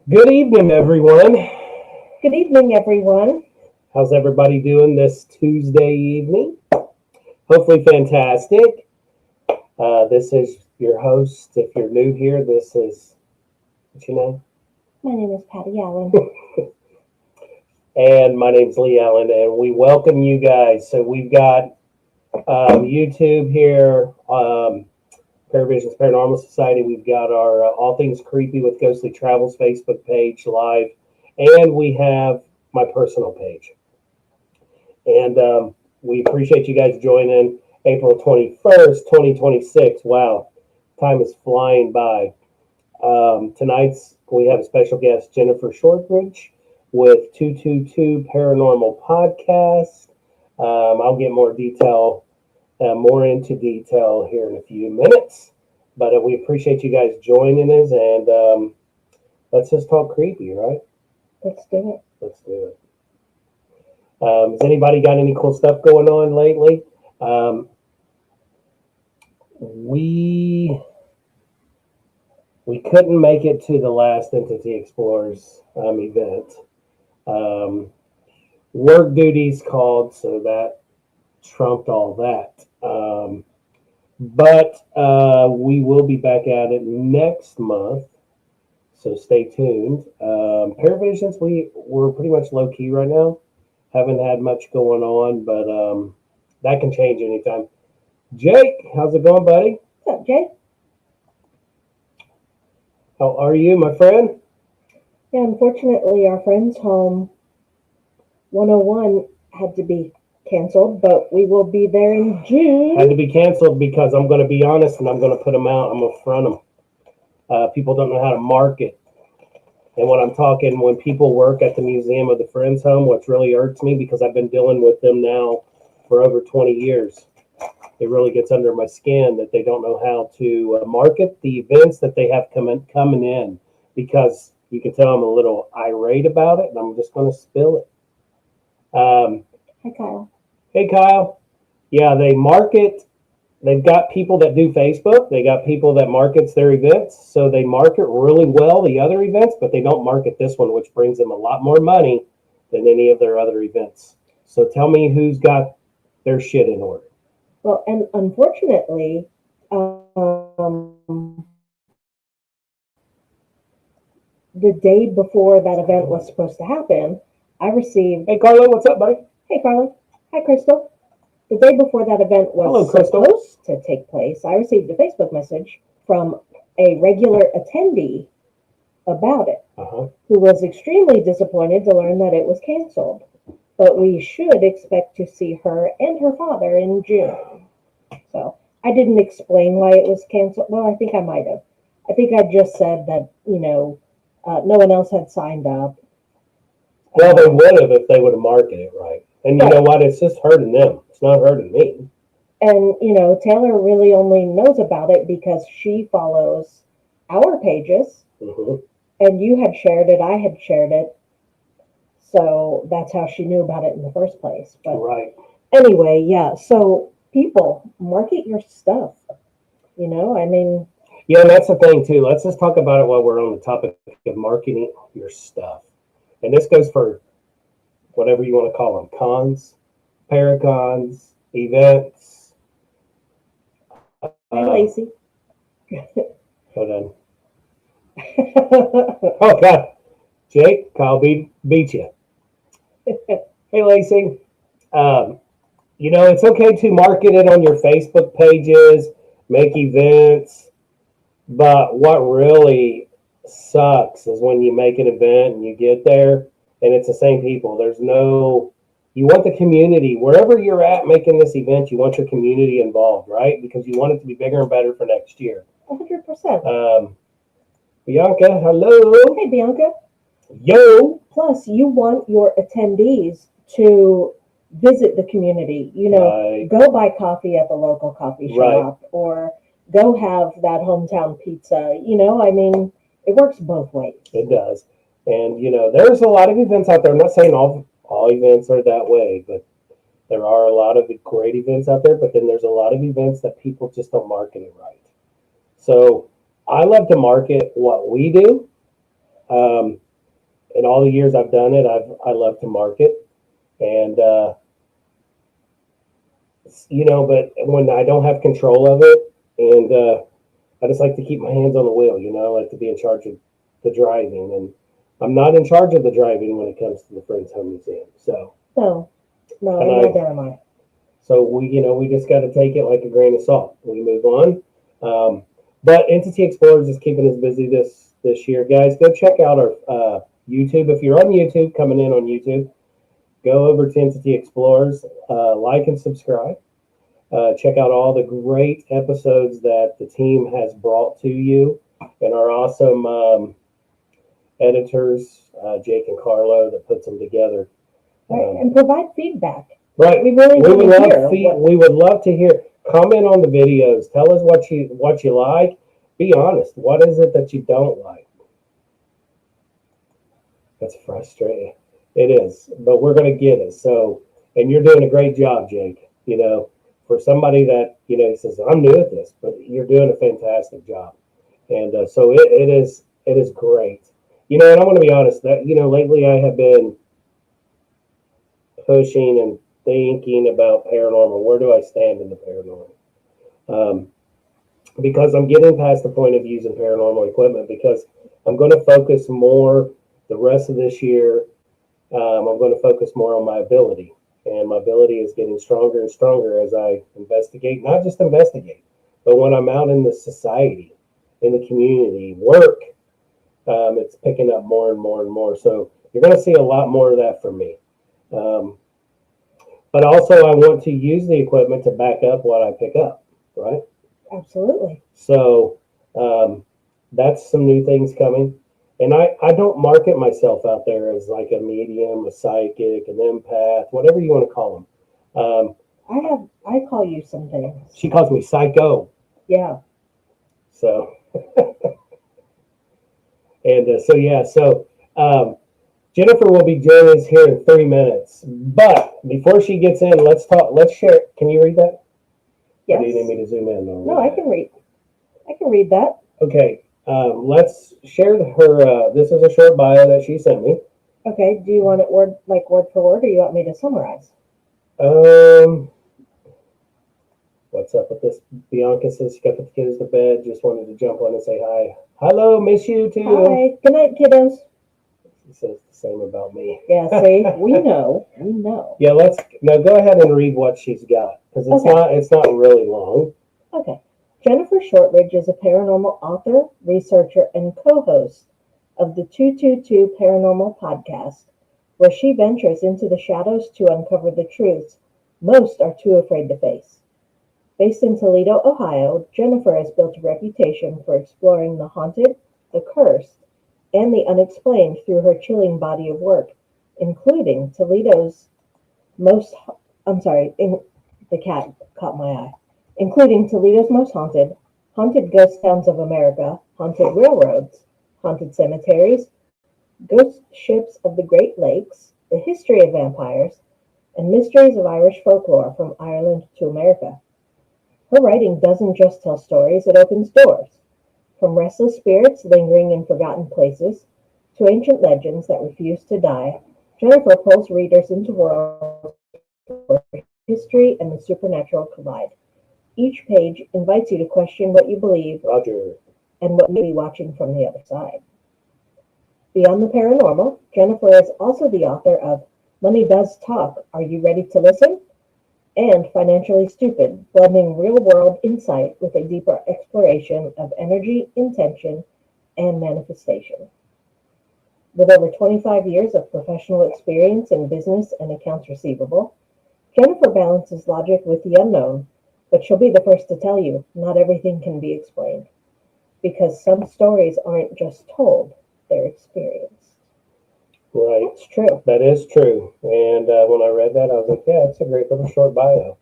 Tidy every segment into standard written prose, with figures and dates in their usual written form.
Good evening, everyone. Good evening, everyone. How's everybody doing this Tuesday evening? Hopefully, fantastic. This is your host. If you're new here, this is what's your name? My name is Patty Allen. And my name's Lee Allen, and we welcome you guys. So we've got YouTube here, Paravisions Paranormal Society. We've got our All Things Creepy with Ghostly Travels Facebook page live, and we have my personal page. And we appreciate you guys joining April 21st, 2026. Wow, time is flying by. Tonight's we have a special guest, Jennifer Shortridge with 222 Paranormal Podcast. I'll get more into detail here in a few minutes. But we appreciate you guys joining us, and let's just talk creepy, right? Let's do it. Let's do it. Has anybody got any cool stuff going on lately? We couldn't make it to the last Entity Explorers event. Work duties called, so that trumped all that. But we will be back at it next month, so stay tuned. Paravisions, we're pretty much low key right now. Haven't had much going on, but that can change anytime. Jake, how's it going, buddy? What's up, Jay? How are you, my friend? Yeah, unfortunately, our friend's home 101 had to be canceled, but we will be there in June. Had to be canceled because I'm going to be honest, and I'm going to put them out. I'm going to front them. People don't know how to market. And when I'm talking, when people work at the Museum of the Friends Home, what really irks me, because I've been dealing with them now for over 20 years, it really gets under my skin that they don't know how to market the events that they have coming in, because you can tell I'm a little irate about it, and I'm just going to spill it. Hi, Kyle. Hey, Kyle. Yeah, they market. They've got people that do Facebook. They got people that markets their events. So they market really well the other events, but they don't market this one, which brings them a lot more money than any of their other events. So tell me who's got their shit in order. Well, and unfortunately, the day before that event was supposed to happen, I received. Hey, Carlo, what's up, buddy? Hey, Carla. Hi, Crystal. The day before that event was supposed to take place, I received a Facebook message from a regular attendee about it, who was extremely disappointed to learn that it was canceled. But we should expect to see her and her father in June. So I didn't explain why it was canceled. Well, I think I might have. I think I just said that, no one else had signed up. Well, they would have if they would have marketed it right. And you know what? It's just hurting them. It's not hurting me. And, Taylor really only knows about it because she follows our pages. Mm-hmm. And you had shared it. I had shared it. So that's how she knew about it in the first place. But right. Anyway, yeah. So people, market your stuff. Yeah, and that's the thing, too. Let's just talk about it while we're on the topic of marketing your stuff. And this goes for whatever you want to call them, cons, paracons, events. Hi, Lacey. Hold on. Oh, God. Jake, Kyle beat you. Hey, Lacey. It's okay to market it on your Facebook pages, make events, but what really sucks is when you make an event and you get there and it's the same people. You want the community, wherever you're at making this event, you want your community involved, right? Because you want it to be bigger and better for next year. 100%. Bianca, hello. Hey, Bianca. Yo. Plus, you want your attendees to visit the community. Right. Go buy coffee at the local coffee shop, or go have that hometown pizza. It works both ways. It does. And, there's a lot of events out there. I'm not saying all events are that way, but there are a lot of great events out there. But then there's a lot of events that people just don't market it right. So I love to market what we do. In all the years I've done it, I love to market, and but when I don't have control of it, and I just like to keep my hands on the wheel. I like to be in charge of the driving, and I'm not in charge of the driving when it comes to the Friends Home Museum. So no, and neither am I. So we just got to take it like a grain of salt. We move on. But Entity Explorers is keeping us busy this year, guys. Go check out our YouTube. If you're on YouTube, coming in on YouTube, go over to Entity Explorers, like and subscribe. Check out all the great episodes that the team has brought to you, and our awesome editors, Jake and Carlo, that puts them together. Right, and provide feedback. Right. We really we would love to hear. Comment on the videos. Tell us what you like. Be honest. What is it that you don't like? That's frustrating. It is, but we're going to get it. So, and you're doing a great job, Jake. For somebody that says I'm new at this, but you're doing a fantastic job. And so it is great. And I want to be honest that lately I have been pushing and thinking about paranormal. Where do I stand in the paranormal? Because I'm getting past the point of using paranormal equipment, because I'm going to focus more the rest of this year. I'm going to focus more on my ability, and my ability is getting stronger and stronger as I investigate, not just investigate, but when I'm out in the society, in the community, work, it's picking up more and more and more. So you're going to see a lot more of that from me. But also, I want to use the equipment to back up what I pick up, right? Absolutely. So that's some new things coming. And I don't market myself out there as like a medium, a psychic, an empath, whatever you want to call them. I call you some things. She calls me psycho. Yeah. So, and so Jennifer will be joining us here in 3 minutes. But before she gets in, let's talk. Let's share. Can you read that? Yes. Or do you need me to zoom in? No, I can read. I can read that. Okay. Let's share her. This is a short bio that she sent me. Okay. Do you want it word for word, or you want me to summarize? What's up with this? Bianca says she got the kids to bed. Just wanted to jump on and say hi. Hello, miss you too. Hi. Good night, kiddos. She says the same about me. Yeah. See, we know. We know. Yeah. Now go ahead and read what she's got, because it's not really long. Okay. Jennifer Shortridge is a paranormal author, researcher, and co-host of the 222 Paranormal Podcast, where she ventures into the shadows to uncover the truths most are too afraid to face. Based in Toledo, Ohio, Jennifer has built a reputation for exploring the haunted, the cursed, and the unexplained through her chilling body of work, including the cat caught my eye. Including Toledo's Most Haunted, Haunted Ghost Towns of America, Haunted Railroads, Haunted Cemeteries, Ghost Ships of the Great Lakes, The History of Vampires, and Mysteries of Irish Folklore from Ireland to America. Her writing doesn't just tell stories, it opens doors. From restless spirits lingering in forgotten places to ancient legends that refuse to die, Jennifer pulls readers into worlds where history and the supernatural collide. Each page invites you to question what you believe, Roger, and what may be watching from the other side. Beyond the paranormal, Jennifer is also the author of Money Does Talk, Are You Ready to Listen? And Financially Stupid, blending real-world insight with a deeper exploration of energy, intention, and manifestation. With over 25 years of professional experience in business and accounts receivable, Jennifer balances logic with the unknown, but she'll be the first to tell you not everything can be explained, because some stories aren't just told, they're experienced. Right. It's true. That is true. And when I read that, I was like, yeah, it's a great little short bio.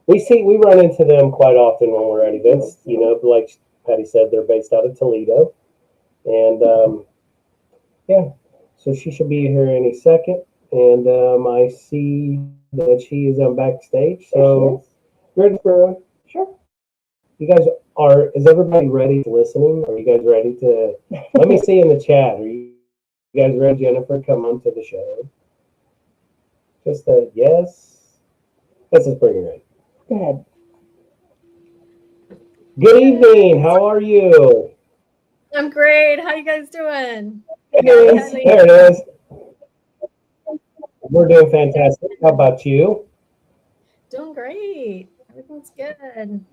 We run into them quite often when we're at events. Like Patty said, they're based out of Toledo. And so she should be here any second. And I see that she is backstage. So, ready for Sure. you guys Is everybody ready listening? Are you guys ready to? Let me see in the chat. Are you guys ready, Jennifer? Come on to the show. Just a yes. Let's just bring her in. Go ahead. Good evening. How are you? I'm great. How you guys doing? There it is. We're doing fantastic. How about you? Doing great. Everything's good.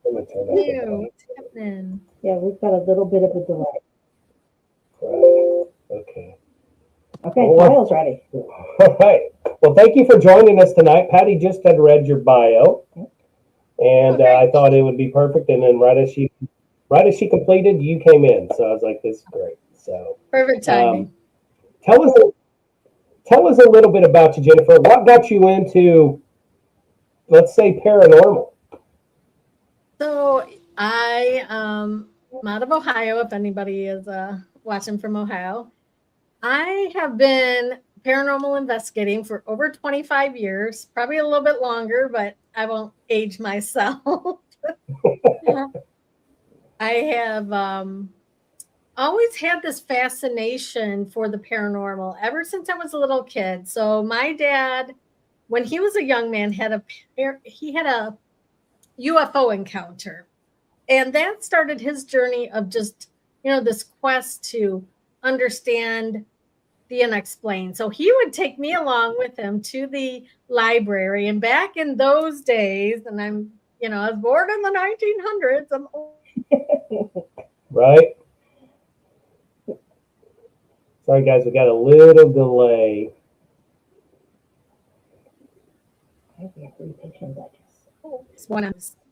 What's happening? Yeah, we've got a little bit of a delay. Okay. Okay, Kyle's ready. All right. Well, thank you for joining us tonight. Patty just had read your bio, and I thought it would be perfect. And then right as she completed, you came in. So I was like, "This is great." So perfect timing. Tell us a little bit about you, Jennifer. What got you into, let's say, paranormal? So I'm out of Ohio. If anybody is watching from Ohio, I have been paranormal investigating for over 25 years, probably a little bit longer, but I won't age myself. I have always had this fascination for the paranormal ever since I was a little kid. So my dad, when he was a young man, had a UFO encounter, and that started his journey of just this quest to understand the unexplained. So he would take me along with him to the library, and back in those days, and I was born in the 1900s. I'm old. Right. Sorry, guys, we got a little delay.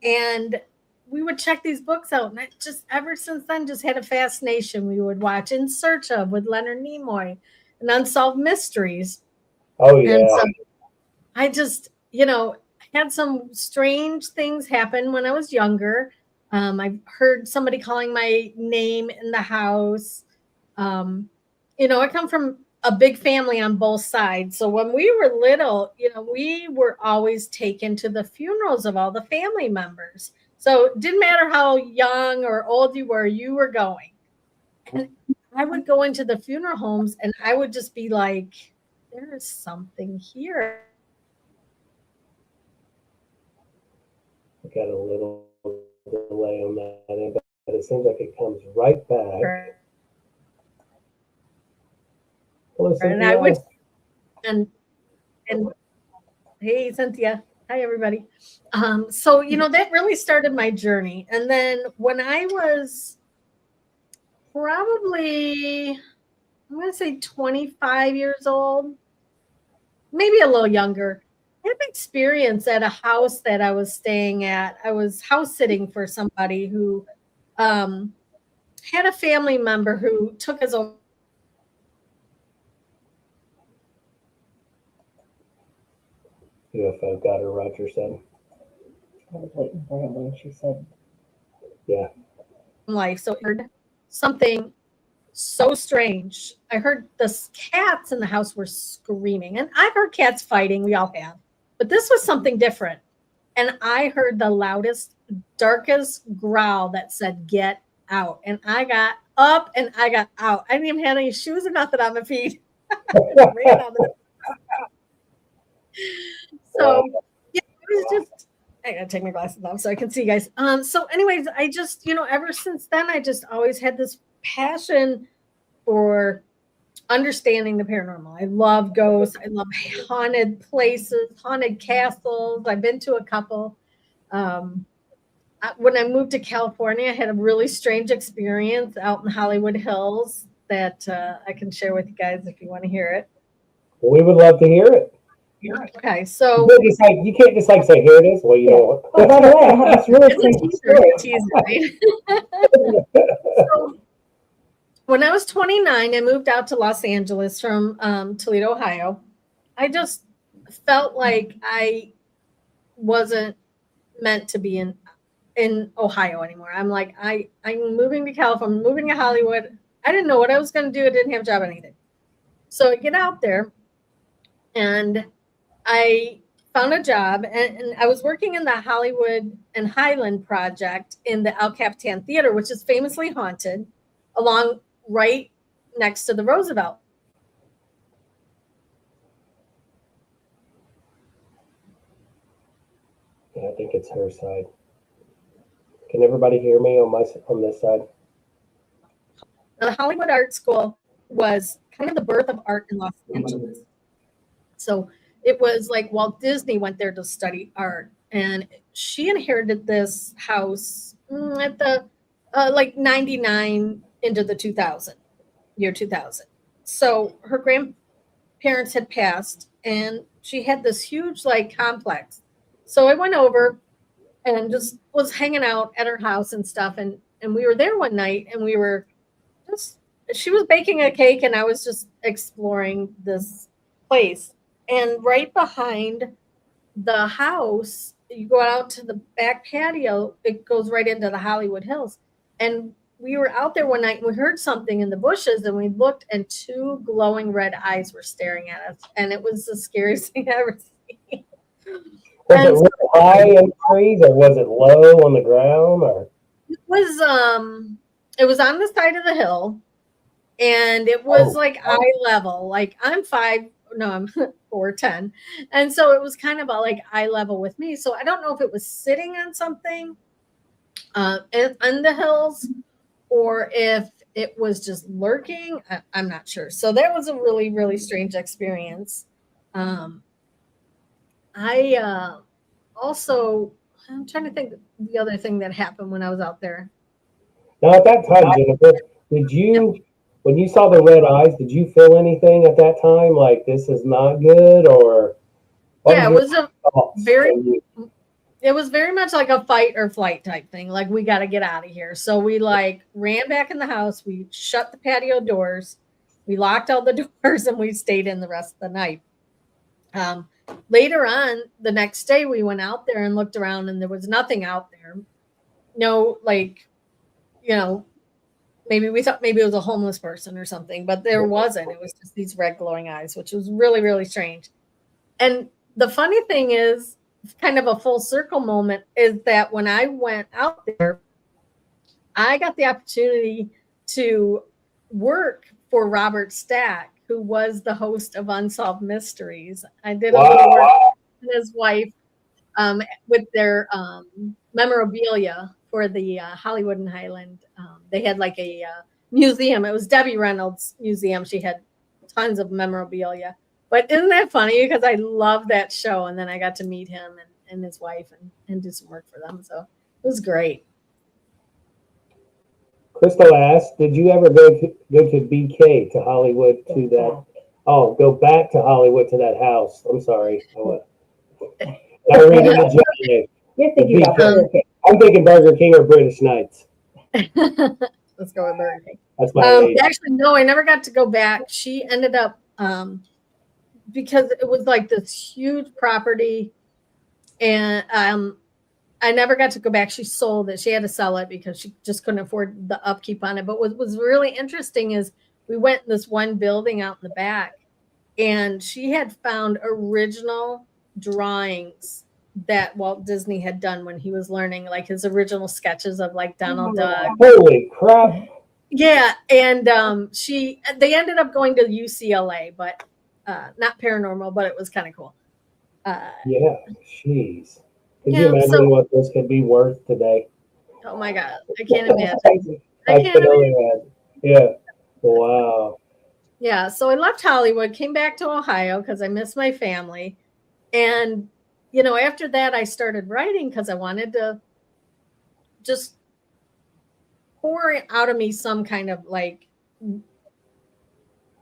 And we would check these books out, and I just ever since then just had a fascination. We would watch In Search of with Leonard Nimoy and Unsolved Mysteries. Oh yeah. And so I just had some strange things happen when I was younger. I heard somebody calling my name in the house. I come from a big family on both sides. So when we were little, we were always taken to the funerals of all the family members. So it didn't matter how young or old you were going. And I would go into the funeral homes and I would just be like, there is something here. We got a little delay on that, but it seems like it comes right back. Hello, Cynthia. And I would, and hey, Cynthia. Hi, everybody. So, that really started my journey. And then when I was probably, I'm going to say 25 years old, maybe a little younger, I had an experience at a house that I was staying at. I was house sitting for somebody who had a family member who took his own. UFO got her, Roger said. I was waiting for him when she said, yeah. Life. So I heard something so strange. I heard the cats in the house were screaming, and I've heard cats fighting. We all have, but this was something different. And I heard the loudest, darkest growl that said, "Get out." And I got up and I got out. I didn't even have any shoes or nothing on my feet. Ran out of the So yeah, it was just, I gotta take my glasses off so I can see you guys. So anyways, I just, ever since then, I just always had this passion for understanding the paranormal. I love ghosts. I love haunted places, haunted castles. I've been to a couple. When I moved to California, I had a really strange experience out in Hollywood Hills that I can share with you guys if you want to hear it. We would love to hear it. Okay, so you can't just say here it is. Well, you know what? Oh, by the way, I have this really crazy story. So, when I was 29, I moved out to Los Angeles from Toledo, Ohio. I just felt like I wasn't meant to be in Ohio anymore. I'm like, I'm moving to California, I'm moving to Hollywood. I didn't know what I was going to do. I didn't have a job or anything. So I get out there and I found a job, and I was working in the Hollywood and Highland project in the El Capitan Theater, which is famously haunted, along right next to the Roosevelt. Yeah, I think it's her side. Can everybody hear me on this side? The Hollywood Art School was kind of the birth of art in Los Angeles. So it was like Walt Disney went there to study art, and she inherited this house at the like 99 into the year 2000. So her grandparents had passed, and she had this huge like complex. So I went over and just was hanging out at her house and stuff, and we were there one night, and we were just, she was baking a cake, and I was just exploring this place. And right behind the house, you go out to the back patio, it goes right into the Hollywood Hills. And we were out there one night, and we heard something in the bushes, and we looked, and two glowing red eyes were staring at us, and it was the scariest thing I ever seen. Was it really high in the trees, or was it low on the ground, or? It was on the side of the hill, and it was like eye level. Like I'm 4'10", and so it was kind of like eye level with me. So I don't know if it was sitting on something on the hills, or if it was just lurking. I'm not sure. So that was a really, really strange experience. I also, I'm trying to think the other thing that happened when I was out there. Now, at that time, Jennifer, did you, when you saw the red eyes, did you feel anything at that time? Like, this is not good, or? Yeah, it was very much like a fight or flight type thing. Like, we got to get out of here. So we like ran back in the house. We shut the patio doors. We locked all the doors, and we stayed in the rest of the night. Later on, the next day, we went out there and looked around, and there was nothing out there. No, like, maybe we thought maybe it was a homeless person or something, but there wasn't. It was just these red glowing eyes, which was really, really strange. And the funny thing is, kind of a full circle moment, is that when I went out there, I got the opportunity to work for Robert Stack, who was the host of Unsolved Mysteries. I did a little work with his wife with their memorabilia for the Hollywood and Highland. They had like a museum. It was Debbie Reynolds' museum. She had tons of memorabilia. But isn't that funny? Because I love that show. And then I got to meet him and his wife and do some work for them. So it was great. Crystal asked, did you ever go to BK, to Hollywood, to that? Oh, go back to Hollywood to that house. I'm sorry. I read in the J. You're thinking about Burger King. I'm thinking Burger King or British Knights. Let's go with Burger King. That's my age. Actually, no, I never got to go back. She ended up, because it was like this huge property, and I never got to go back. She sold it. She had to sell it because she just couldn't afford the upkeep on it. But what was really interesting is we went in this one building out in the back, and she had found original drawings that Walt Disney had done when he was learning, like his original sketches of like Donald Duck. Holy crap. Yeah. And they ended up going to UCLA, but not paranormal, but it was kind of cool. Yeah, jeez. Could you imagine what this could be worth today? Oh my God, I can't imagine. I can't imagine. Yeah. Wow. Yeah, so I left Hollywood, came back to Ohio because I miss my family. And, after that, I started writing because I wanted to just pour out of me some kind of like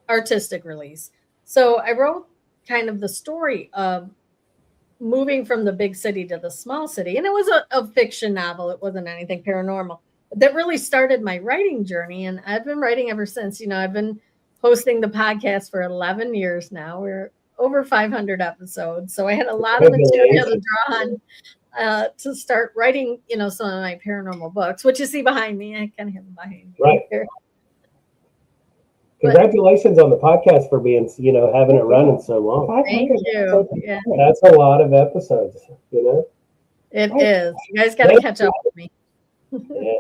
artistic release. So I wrote kind of the story of moving from the big city to the small city. And it was a fiction novel. It wasn't anything paranormal. But that really started my writing journey. And I've been writing ever since. I've been hosting the podcast for 11 years now. We're over 500 episodes. So I had a lot of material to draw on to start writing, some of my paranormal books, which you see behind me. I kind of have them behind me. Right. Here. Congratulations on the podcast for being, having it running so long. 500 Thank you. episodes. Yeah, That's a lot of episodes, it is. You guys got to catch up with me. Yeah,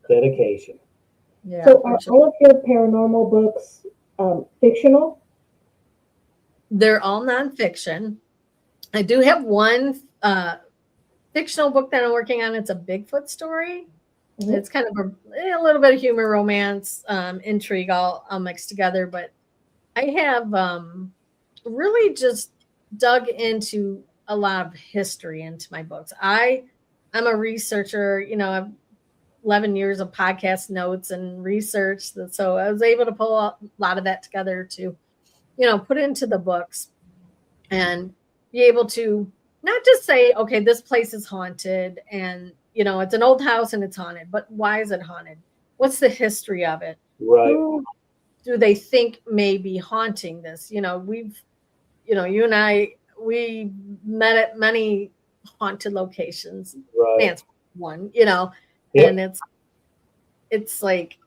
dedication. Yeah. So are all of your paranormal books fictional? They're all nonfiction. I do have one fictional book that I'm working on. It's a Bigfoot story. Mhm. It's kind of a little bit of humor, romance, intrigue, all mixed together. But I have really just dug into a lot of history into my books. I'm a researcher. I've 11 years of podcast notes and research. So I was able to pull a lot of that together to, put into the books and be able to not just say, okay, this place is haunted and, it's an old house and it's haunted, but why is it haunted? What's the history of it? Right. Who do they think may be haunting this? You and I, we met at many haunted locations. Right. Man's one, Yep. and it's like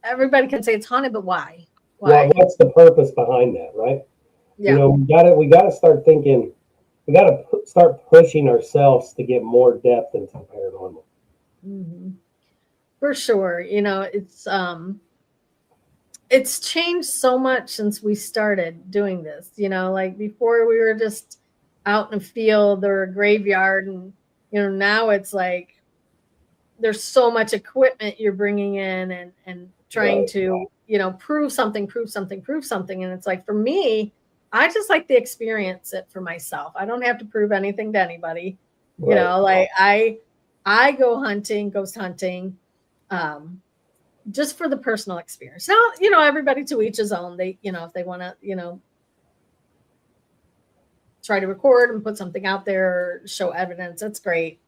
everybody can say it's haunted, but why? Well, what's the purpose behind that, right? Yeah. We got to start thinking. We got to start pushing ourselves to get more depth into the paranormal. Mm-hmm. For sure, it's changed so much since we started doing this. Like before we were just out in a field or a graveyard, and now it's like there's so much equipment you're bringing in and trying Right. to prove something, and it's like for me, I just like to experience it for myself. I don't have to prove anything to anybody. Right. Like I go hunting, ghost hunting, just for the personal experience. Now, everybody to each his own. They, if they want to, try to record and put something out there or show evidence, that's great.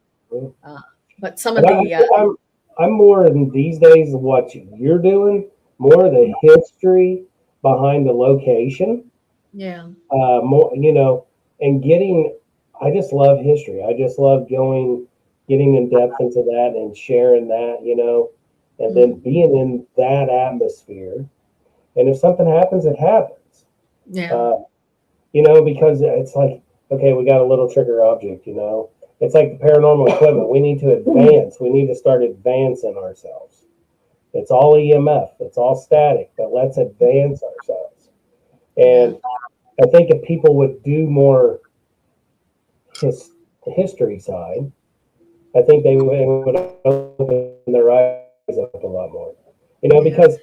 But some of I'm more in these days of what you're doing, more the history behind the location. Yeah. More, and I just love history. I just love getting in depth into that and sharing that, and then being in that atmosphere. And if something happens, it happens. Yeah. Because it's like, okay, we got a little trigger object, It's like the paranormal equipment. We need to advance. We need to start advancing ourselves. It's all EMF. It's all static, but let's advance ourselves. And I think if people would do more history side, I think they would open their eyes up a lot more. Because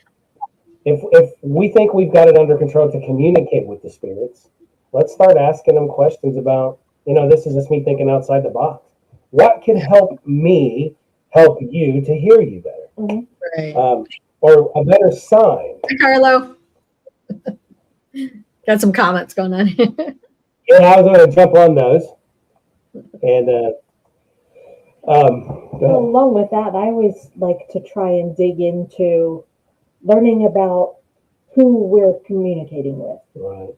if we think we've got it under control to communicate with the spirits, let's start asking them questions about, this is just me thinking outside the box. What can help me help you to hear you better? Mm-hmm. Right. Or a better sign. Hi, Carlo. Got some comments going on. Yeah, I was going to jump on those. And along with that, I always like to try and dig into learning about who we're communicating with. Right.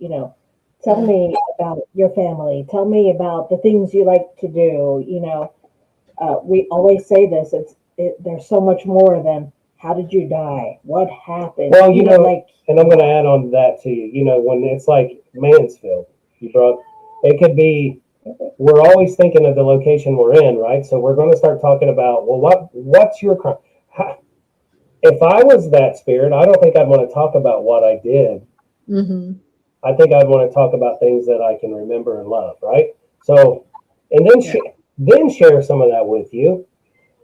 Tell me about your family. Tell me about the things you like to do. We always say this. There's so much more than how did you die? What happened? Well, and I'm going to add on to that to you. When it's like Mansfield, it could be. We're always thinking of the location we're in, right? So we're going to start talking about, well, what's your crime? If I was that spirit, I don't think I'd want to talk about what I did. Mm-hmm. I think I'd want to talk about things that I can remember and love, right? So, and then share some of that with you.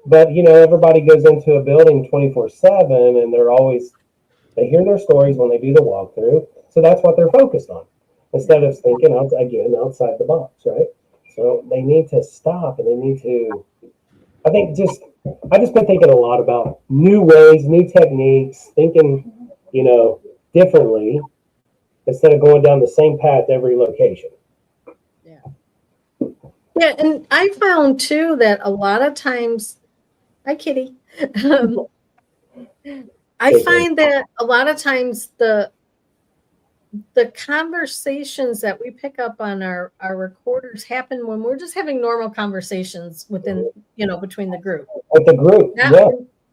But, everybody goes into a building 24/7 and they hear their stories when they do the walkthrough. So that's what they're focused on instead of thinking outside the box, right? So they need to stop and they need to, I've just been thinking a lot about new ways, new techniques, thinking, differently instead of going down the same path every location. Yeah. Yeah. And I found too that a lot of times, hi, Kitty. I find that a lot of times the conversations that we pick up on our recorders happen when we're just having normal conversations within, between the group. With the group,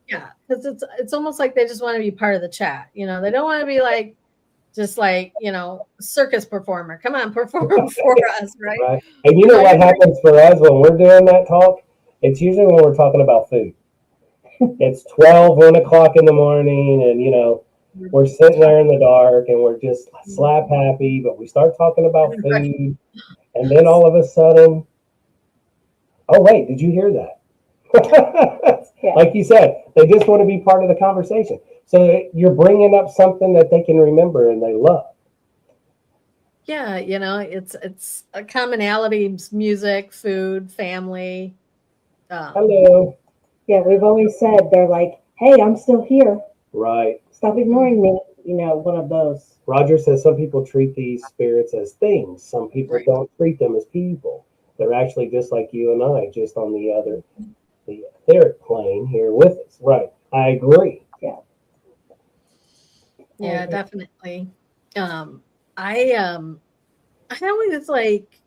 Yeah, because it's almost like they just want to be part of the chat. You know, they don't want to be like just like, you know, circus performer. Come on, perform for us, right? Right. And you know what happens for us when we're doing that talk? It's usually when we're talking about food. It's 1 o'clock in the morning, and you know, we're sitting there in the dark and we're just slap happy, but we start talking about food, Right. and then all of a sudden, oh wait, did you hear that? Yeah. Like you said, they just want to be part of the conversation. So you're bringing up something that they can remember and they love. Yeah, you know, it's a commonality: music, food, family. Hello. Yeah, we've always said they're like, hey, I'm still here. Right. Stop ignoring me. You know, one of those. Roger says some people treat these spirits as things. Some people Right. don't treat them as people. They're actually just like you and I, just on the etheric plane here with us. Right. I agree. Yeah. Yeah, definitely. I always like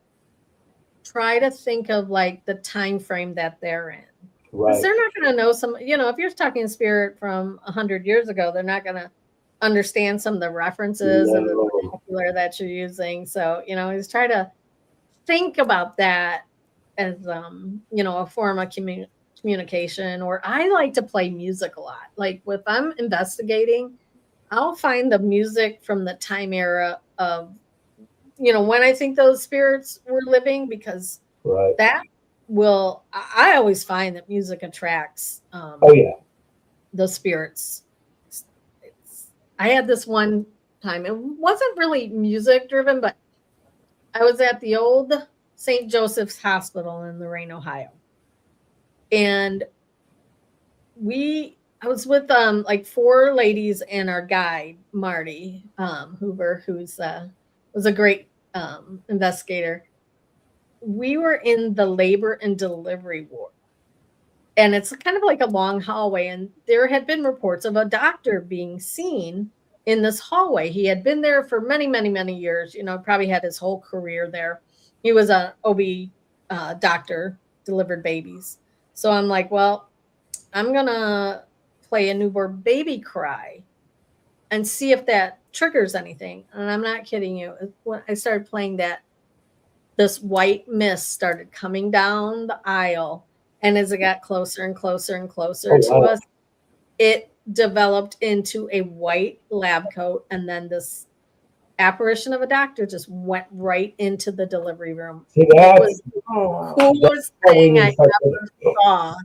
try to think of like the time frame that they're in. Because Right. they're not going to know some, you know, if you're talking spirit from 100 years ago, they're not going to understand some of the references and the No. vernacular that you're using. So, you know, I just try to think about that as, you know, a form of communication. Or I like to play music a lot. Like if I'm investigating, I'll find the music from the time era of, you know, when I think those spirits were living, because Right. that will, I always find that music attracts Oh yeah. the spirits. I had this one time, it wasn't really music driven, but I was at the old St. Joseph's Hospital in Lorain, Ohio. And I was with like 4 ladies and our guide, Marty Hoover, who's was a great investigator. We were in the labor and delivery ward. And it's kind of like a long hallway. And there had been reports of a doctor being seen in this hallway. He had been there for many, many, many years, you know, probably had his whole career there. He was an OB doctor, delivered babies. So I'm like, well, I'm going to play a newborn baby cry and see if that triggers anything. And I'm not kidding you. When I started playing that, this white mist started coming down the aisle. And as it got closer and closer and closer to us, it developed into a white lab coat. And then this apparition of a doctor just went right into the delivery room. See, it was the coolest thing I ever saw.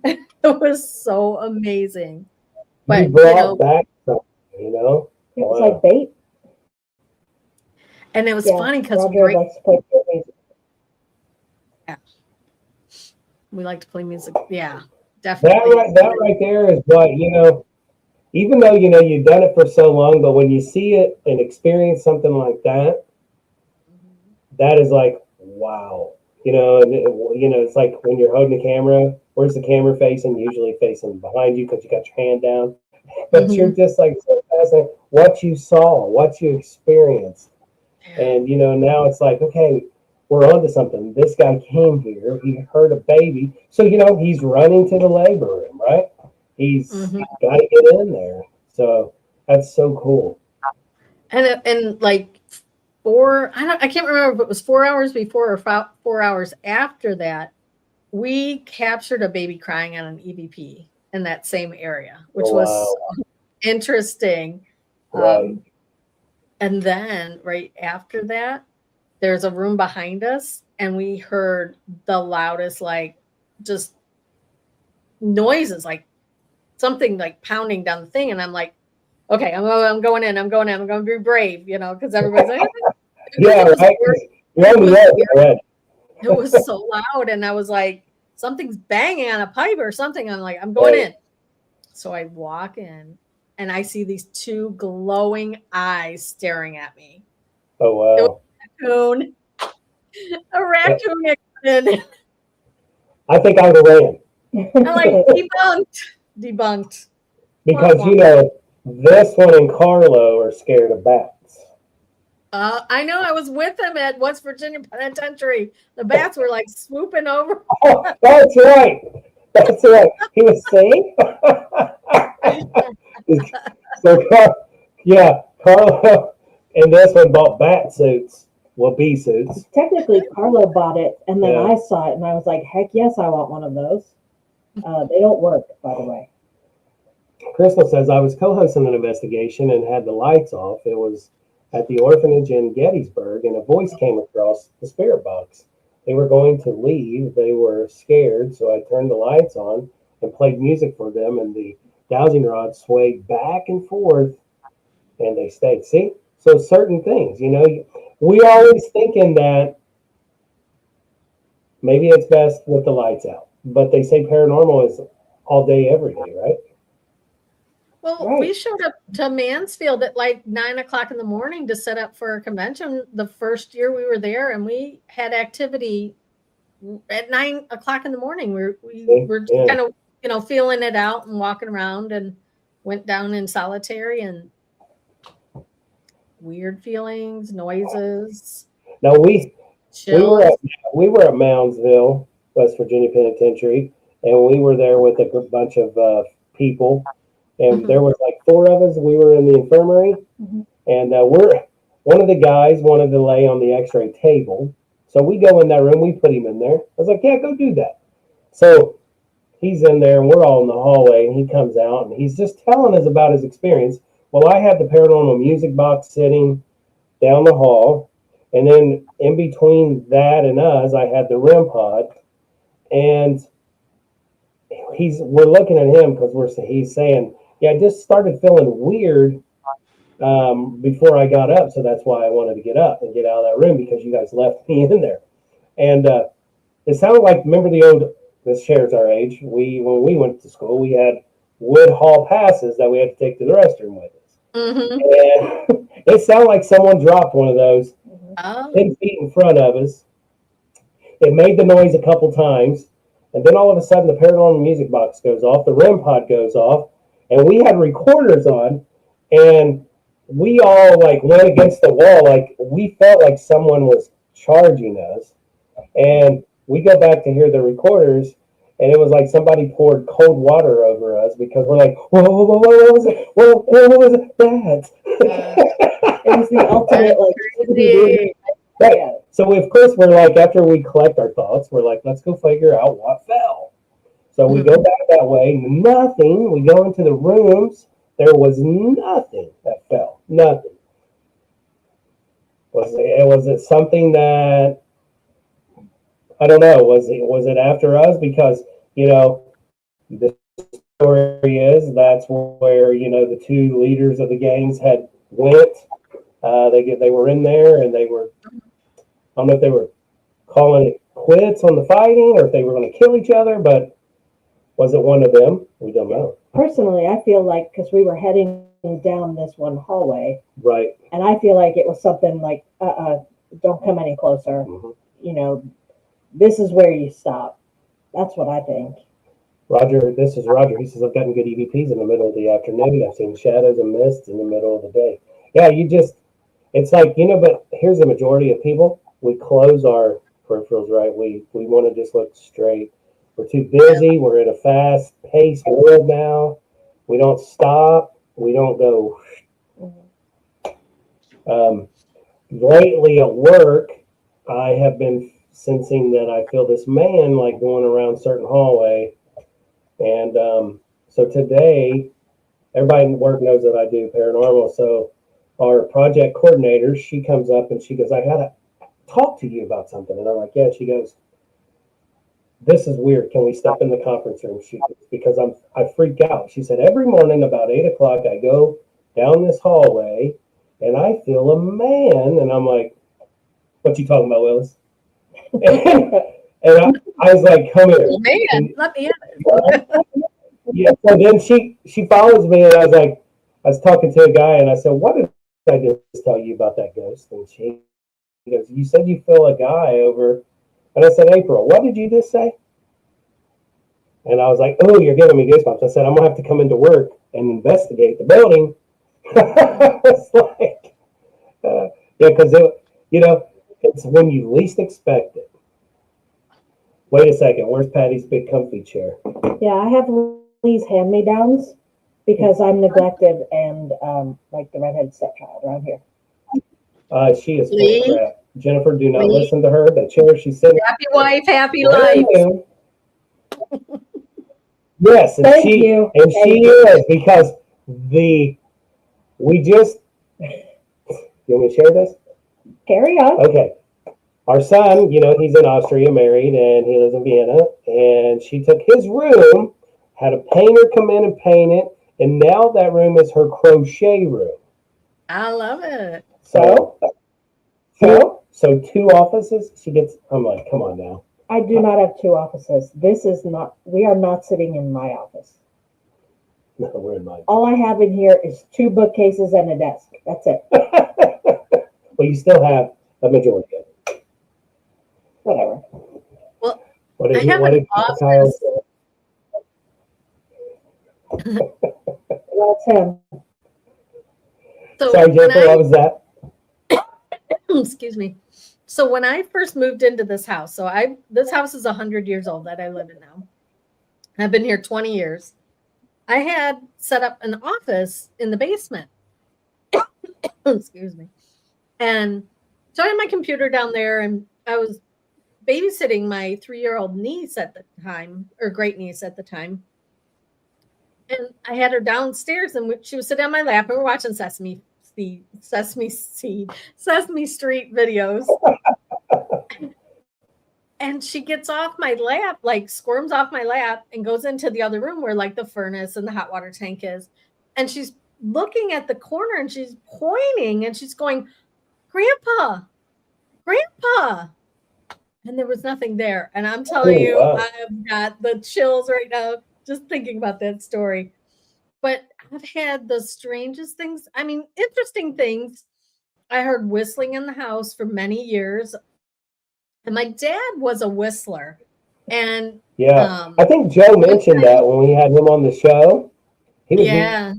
It was so amazing. But you brought back something, you know? It was like bait. And it was funny because we like to play music. Yeah, definitely. That right there is what, you know, even though, you know, you've done it for so long, but when you see it and experience something like that, that is like, wow. You know, and you know, it's like when you're holding the camera, where's the camera facing? Usually facing behind you because you got your hand down. But you're just like so fascinated what you saw, what you experienced. And, you know, now it's like, okay, we're onto something. This guy came here. He heard a baby. So, you know, he's running to the labor room, right? He's got to get in there. So that's so cool. And like I can't remember if it was 4 hours before or 4 hours after that, we captured a baby crying on an EVP in that same area, which was so interesting. Right. And then right after that, there's a room behind us, and we heard the loudest, like, just noises, like something like pounding down the thing. And I'm like, okay, I'm going in. I'm going to be brave, you know, because everybody's like, yeah, right. It was so loud. And I was like, something's banging on a pipe or something. I'm like, I'm going in. So I walk in, and I see these 2 glowing eyes staring at me. Oh, wow. It was a raccoon. I think I would have ran. I'm like, debunked. Because, you know, this one and Carlo are scared of bats. I know. I was with him at West Virginia Penitentiary. The bats were like swooping over. Oh, that's right. That's right. He was saying. So, Carlo and this one bought bat suits. Well, bee suits. Technically, Carlo bought it, and then Yeah. I saw it, and I was like, heck yes, I want one of those. They don't work, by the way. Crystal says, I was co-hosting an investigation and had the lights off. It was at the orphanage in Gettysburg, and a voice came across the spirit box. They were going to leave. They were scared, so I turned the lights on and played music for them, and the dowsing rod swayed back and forth, and they stayed. See? So certain things, we always thinking that maybe it's best with the lights out, but they say paranormal is all day, every day, right? Well, Right. we showed up to Mansfield at like 9:00 in the morning to set up for a convention the first year we were there, and we had activity at 9:00 in the morning. We were Yeah. kind of, feeling it out and walking around, and went down in solitary, and weird feelings, noises. Now we Chills. we were at Moundsville, West Virginia Penitentiary, and we were there with a bunch of people, and there was like 4 of us. We were in the infirmary, and one of the guys wanted to lay on the X-ray table, so we go in that room. We put him in there. I was like, "Yeah, go do that." So he's in there, and we're all in the hallway, and he comes out, and he's just telling us about his experience. Well, I had the paranormal music box sitting down the hall, and then in between that and us, I had the REM pod, and we're looking at him because he's saying, "Yeah, I just started feeling weird before I got up, so that's why I wanted to get up and get out of that room because you guys left me in there." And it sounded like, remember this shares our age. When we went to school, we had wood hall passes that we had to take to the restroom with us. And it sounded like someone dropped one of those 10 feet in front of us. It made the noise a couple times, and then all of a sudden the paranormal music box goes off, the REM pod goes off, and we had recorders on, and we all like went against the wall, like we felt like someone was charging us. And we go back to hear the recorders, and it was like somebody poured cold water over us because we're like, whoa, what was it? Whoa, what was that? It was the ultimate, like, right. Yeah. So of course we're like, after we collect our thoughts, we're like, let's go figure out what fell. So we go back that way, nothing. We go into the rooms. There was nothing that fell. Nothing. Was it something that, I don't know, was it after us? Because, the story is that's where, the 2 leaders of the gangs had went. They were in there, and they were, I don't know if they were calling it quits on the fighting or if they were going to kill each other, but was it one of them? We don't know. Personally, I feel like, because we were heading down this one hallway, right, and I feel like it was something like, don't come any closer. This is where you stop. That's what I think. Roger, this is Roger. He says, I've gotten good EVPs in the middle of the afternoon. I've seen shadows and mists in the middle of the day. Yeah, it's like, but here's the majority of people. We close our peripherals, right? We want to just look straight. We're too busy. We're in a fast-paced world now. We don't stop. We don't go. Lately at work, I have been sensing that I feel this man like going around certain hallway. And so today, everybody in work knows that I do paranormal. So our project coordinator, she comes up and she goes, I got to talk to you about something. And I'm like, yeah. She goes, this is weird. Can we step in the conference room? Because I freak out. She said, every morning about 8 o'clock, I go down this hallway and I feel a man. And I'm like, what you talking about, Willis? and I was like, come here. Man, let me in. Yeah. So then she follows me, and I was talking to a guy, and I said, what did I just tell you about that ghost? And she goes, you said you feel a guy over. And I said, April, what did you just say? And I was like, oh, you're giving me goosebumps. I said, I'm going to have to come into work and investigate the building. It's like, yeah, because, it's when you least expect it. Wait a second. Where's Patty's big comfy chair? Yeah, I have Lee's hand-me-downs because I'm neglected and like the redheaded stepchild around here. She is full of crap. Jennifer, do not listen to her. The chair she's sitting. Happy wife, happy life. Yes, and Thank she you. and Thank she you. is because we just. You want me to share this? Carry on. Okay. Our son, he's in Austria, married, and he lives in Vienna. And she took his room, had a painter come in and paint it, and now that room is her crochet room. I love it. So 2 offices. I'm like, come on now. I do not have 2 offices. We are not sitting in my office. No, we're in mine. All I have in here is 2 bookcases and a desk. That's it. Well, you still have a majority of it. Whatever. Well, What I did have an Kyle office. say? That's him. So Sorry, Jennifer, what was that? excuse me. So when I first moved into this house, this house is 100 years old that I live in now. I've been here 20 years. I had set up an office in the basement. Excuse me. And so I had my computer down there, and I was babysitting my 3-year-old niece at the time, or great niece at the time. And I had her downstairs, and she was sitting on my lap, and we're watching Sesame Street videos. And she gets off my lap, like squirms off my lap, and goes into the other room where like the furnace and the hot water tank is. And she's looking at the corner, and she's pointing, and she's going, Grandpa, Grandpa. And there was nothing there. And I'm telling you, wow. I've got the chills right now just thinking about that story. But I've had the strangest things. I mean, interesting things. I heard whistling in the house for many years. And my dad was a whistler. And yeah, I think Joe mentioned that when we had him on the show. Yeah,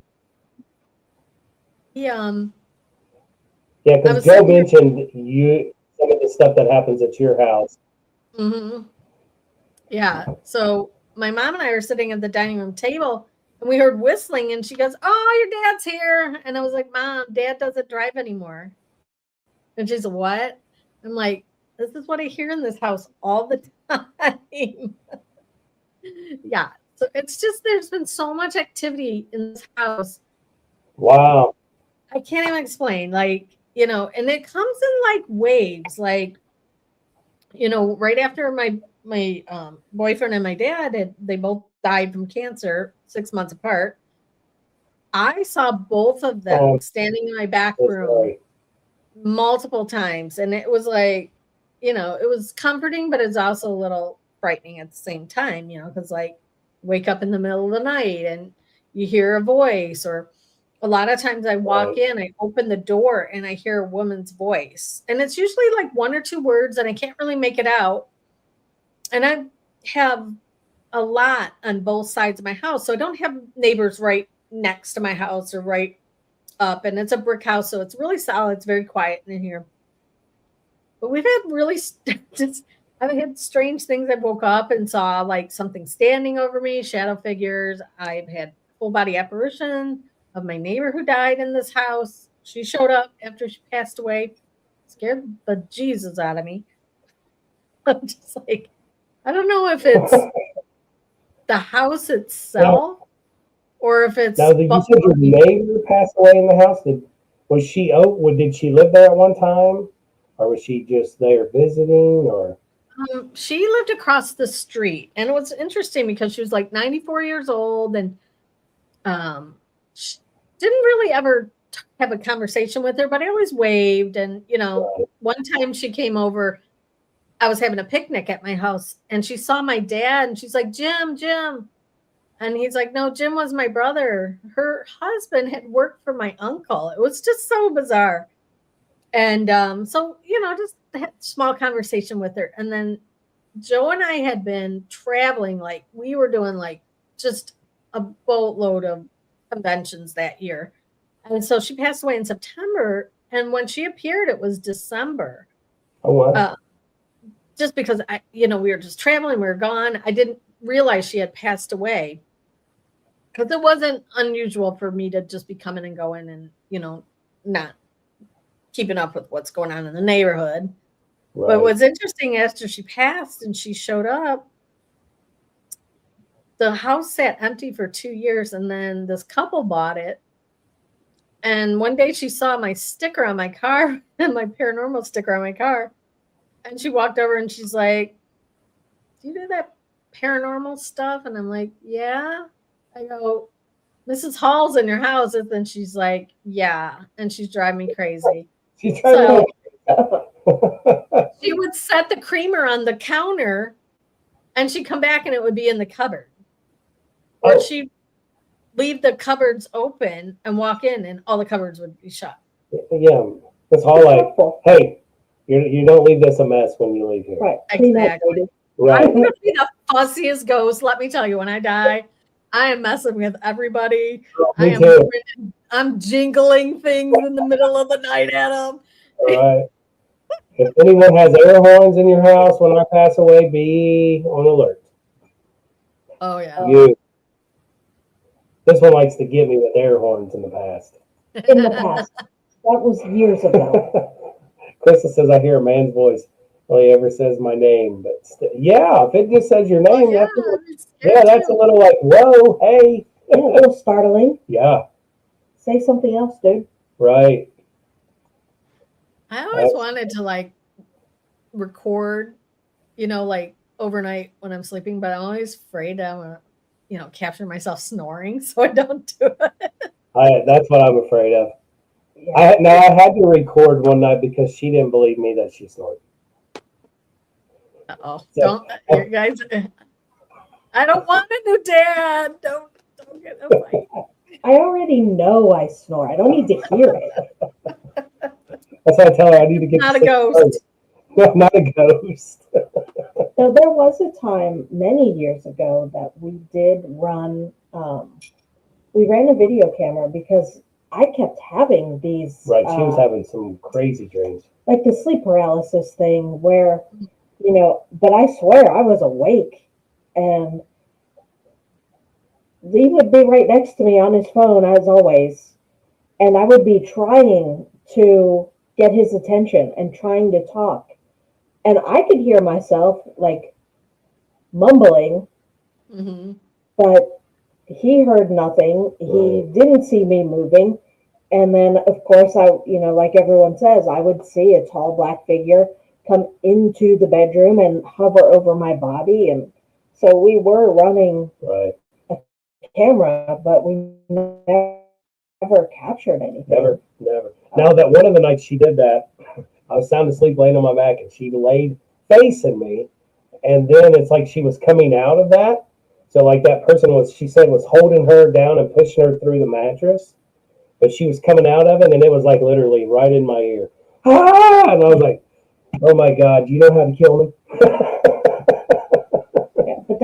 because Joe mentioned some of the stuff that happens at your house. Mm-hmm. Yeah. So my mom and I were sitting at the dining room table, and we heard whistling, and she goes, "Oh, your dad's here." And I was like, "Mom, Dad doesn't drive anymore." And she's like, "What?" I'm like, "This is what I hear in this house all the time." Yeah. So it's just, there's been so much activity in this house. Wow. I can't even explain. Like, and it comes in like waves. Like, right after my boyfriend and my dad they both died from cancer 6 months apart. I saw both of them standing in my back room multiple times, and it was like, it was comforting, but it's also a little frightening at the same time, because like wake up in the middle of the night and you hear a voice, or a lot of times I walk in, I open the door, and I hear a woman's voice, and it's usually like 1 or 2 words, and I can't really make it out. And I have a lot on both sides of my house. So I don't have neighbors right next to my house or right up. And it's a brick house, so it's really solid. It's very quiet in here. But we've had I've had strange things. I woke up and saw like something standing over me, shadow figures. I've had full body apparition of my neighbor who died in this house. She showed up after she passed away. Scared the Jesus out of me. I'm just like, I don't know if it's the house itself or if it's. Now, did you say your neighbor passed away in the house? Did she live there at one time, or was she just there visiting? Or she lived across the street, and it was interesting because she was like 94 years old, and she didn't really ever have a conversation with her, but I always waved. And one time she came over. I was having a picnic at my house, and she saw my dad, and she's like, Jim. And he's like, no, Jim was my brother. Her husband had worked for my uncle. It was just so bizarre. And so, just had a small conversation with her. And then Joe and I had been traveling, like we were doing like just a boatload of conventions that year. And so she passed away in September. And when she appeared, it was December. Oh, wow. Just because we were just traveling, we were gone. I didn't realize she had passed away. because it wasn't unusual for me to just be coming and going and, not keeping up with what's going on in the neighborhood. Right. But what's interesting, after she passed and she showed up, the house sat empty for 2 years, and then this couple bought it. And one day she saw my sticker on my car and my paranormal sticker on my car. And she walked over and she's like, "Do you do that paranormal stuff?" And I'm like, "Yeah." I go, "Mrs. Hall's in your house." And then she's like, "Yeah." And she's driving me crazy. She's So she would set the creamer on the counter and she'd come back and it would be in the cupboard. Or she'd leave the cupboards open and walk in and all the cupboards would be shut. Yeah. Miss Hall, like, hey, you don't leave this a mess when you leave here. Right. Exactly. Right. I'm going to be the fussiest ghost. Let me tell you, when I die, I am messing with everybody. I'm jingling things in the middle of the night at them. Right. If anyone has air horns in your house when I pass away, be on alert. Oh, yeah. You. This one likes to get me with air horns in the past. In the past. That was years ago. Krista says, I hear a man's voice. Well, he ever says my name. But yeah, if it just says your name, that's a little like, whoa, hey. Yeah, a little startling. Yeah. Say something else, dude. Right. I always wanted to like record, like overnight when I'm sleeping, but I'm always afraid I'm going to, capture myself snoring, so I don't do it. That's what I'm afraid of. Yeah. I had to record one night because she didn't believe me that she snored. Uh-oh. So, you guys, I don't want a new dad. Don't get a fight. I already know I snore. I don't need to hear it. That's why I tell her I need to get not a ghost. No, not a ghost. So there was a time many years ago that we did run. We ran a video camera because I kept having these. Right, she was having some crazy dreams, like the sleep paralysis thing, where But I swear I was awake, and Lee would be right next to me on his phone as always, and I would be trying to get his attention and trying to talk. And I could hear myself like mumbling, but he heard nothing. He didn't see me moving. And then, of course, I, like everyone says, I would see a tall black figure come into the bedroom and hover over my body. And so we were running a camera, but we never captured anything. Never. Now that one of the nights she did that, I was sound asleep laying on my back and she laid facing me. And then it's like she was coming out of that. So like that person she said was holding her down and pushing her through the mattress. But she was coming out of it and it was like literally right in my ear. Ah! And I was like, oh my God, do you know how to kill me? Yeah, but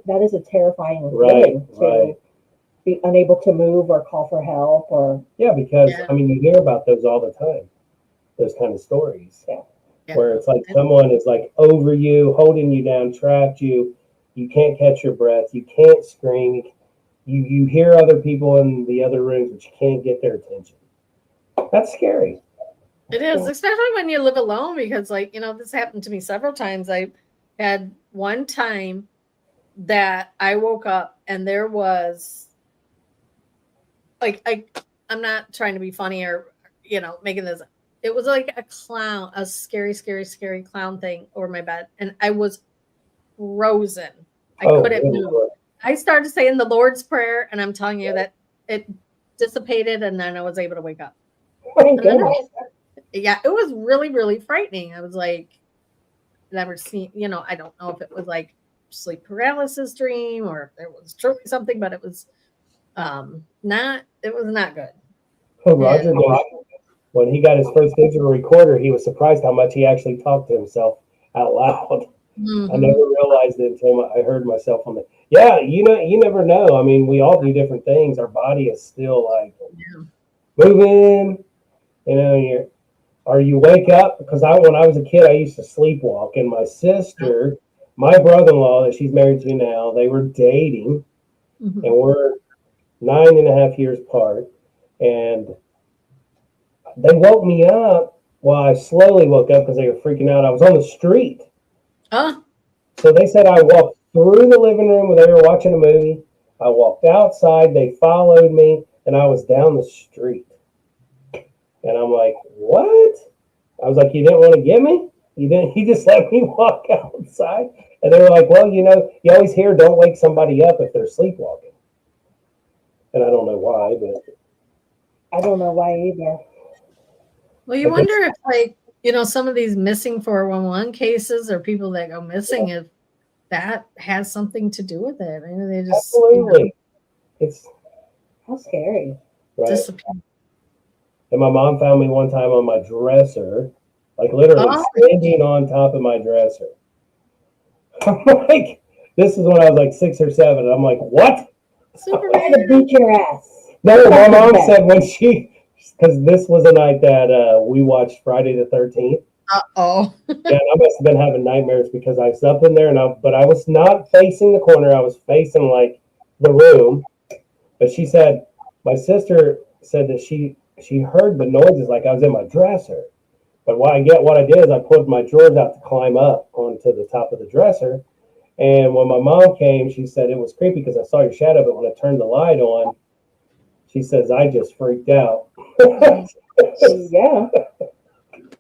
that is a terrifying feeling to be unable to move or call for help or. Yeah, because I mean, you hear about those all the time. Those kind of stories. Yeah. Where it's like someone is like over you, holding you down, trapped you. You can't catch your breath. You can't scream. You hear other people in the other rooms, but you can't get their attention. That's scary. It is, especially when you live alone, because this happened to me several times. I had one time that I woke up and there was I'm not trying to be funny or, making this. It was like a clown, a scary, scary, scary clown thing over my bed. And I was frozen. I couldn't move. I started saying the Lord's Prayer, and I'm telling you that it dissipated, and then I was able to wake up. Thank goodness. Yeah, it was really, really frightening. I was like, never seen, I don't know if it was like sleep paralysis dream or if there was truly something, but it was not good. Oh, Roger, when he got his first digital recorder, he was surprised how much he actually talked to himself out loud. I never realized it until I heard myself on the. Yeah, you never know. I mean, we all do different things. Our body is still like moving. Or you wake up, because when I was a kid, I used to sleepwalk, and my sister, my brother-in-law that she's married to now, they were dating, and 9.5 years apart, and they woke me up. Well, I slowly woke up because they were freaking out. I was on the street. Oh, So they said I walked through the living room where they were watching a movie. I walked outside. They followed me, and I was down the street. And I'm like, what? I was like, you didn't want to get me? You didn't? You just let me walk outside? And they were like, well, you always hear don't wake somebody up if they're sleepwalking. And I don't know why, but I don't know why either. well, you wonder if, like, some of these missing 411 cases or people that go missing, if that has something to do with it. Maybe they just absolutely, it's how scary. Right. Disappear. And my mom found me one time on my dresser, like literally standing on top of my dresser. I'm like, this is when I was like 6 or 7. I'm like, what? Superman to beat your ass. No, my mom said when because this was a night that we watched Friday the 13th. Uh-oh. And I must have been having nightmares because I was up in there, but I was not facing the corner. I was facing like the room. But she said, my sister said that she heard the noises like I was in my dresser. But what I did is I pulled my drawers out to climb up onto the top of the dresser. And when my mom came, she said it was creepy because I saw your shadow, but when I turned the light on, she says, I just freaked out. Yeah.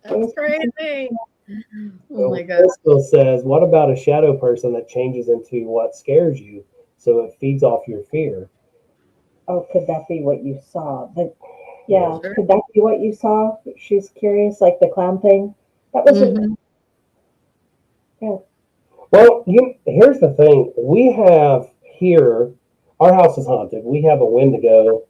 That's crazy. Oh my God. Crystal says, what about a shadow person that changes into what scares you so it feeds off your fear? Oh, could that be what you saw? Yeah, Sure. could that be what you saw? She's curious, like the clown thing. That was yeah. Well, here's the thing. We have here, our house is haunted. We have a Wendigo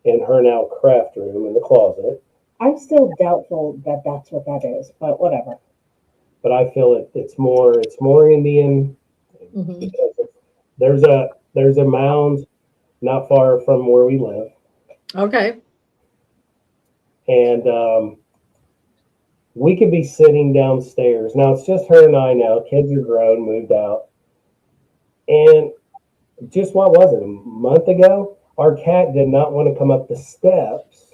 in her now craft room in the closet. I'm still doubtful that that's what that is, but whatever. But I feel it's more Indian. Mm-hmm. There's a mound not far from where we live. Okay. And we could be sitting downstairs. Now it's just her and I now. Kids are grown, moved out. And just what was it? A month ago, our cat did not want to come up the steps.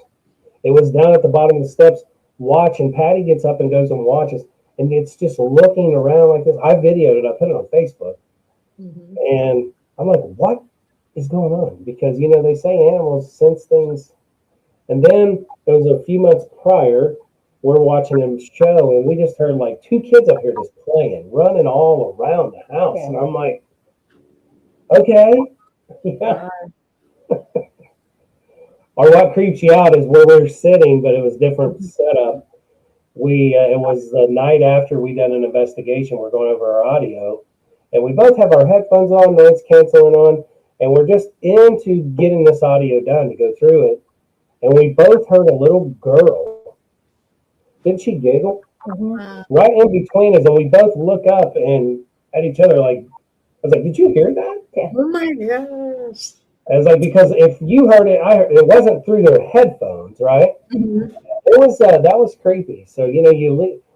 It was down at the bottom of the steps watching. Patty gets up and goes and watches. And it's just looking around like this. I videoed it. I put it on Facebook. Mm-hmm. And I'm like, what is going on? Because, they say animals sense things. And then it was a few months prior, we're watching him show, and we just heard like 2 kids up here just playing, running all around the house. Yeah. And I'm like, okay. Yeah. Or what creeps you out is where we're sitting, but it was different setup. It was the night after we done an investigation. We're going over our audio, and we both have our headphones on, noise canceling on, and we're just into getting this audio done to go through it. And we both heard a little girl. Didn't she giggle? Mm-hmm. Right in between us, and we both look up and at each other like, I was like, did you hear that? Yeah. Oh my gosh. I was like, because if you heard it, I heard it. It wasn't through their headphones, right? Mm-hmm. It was that was creepy. So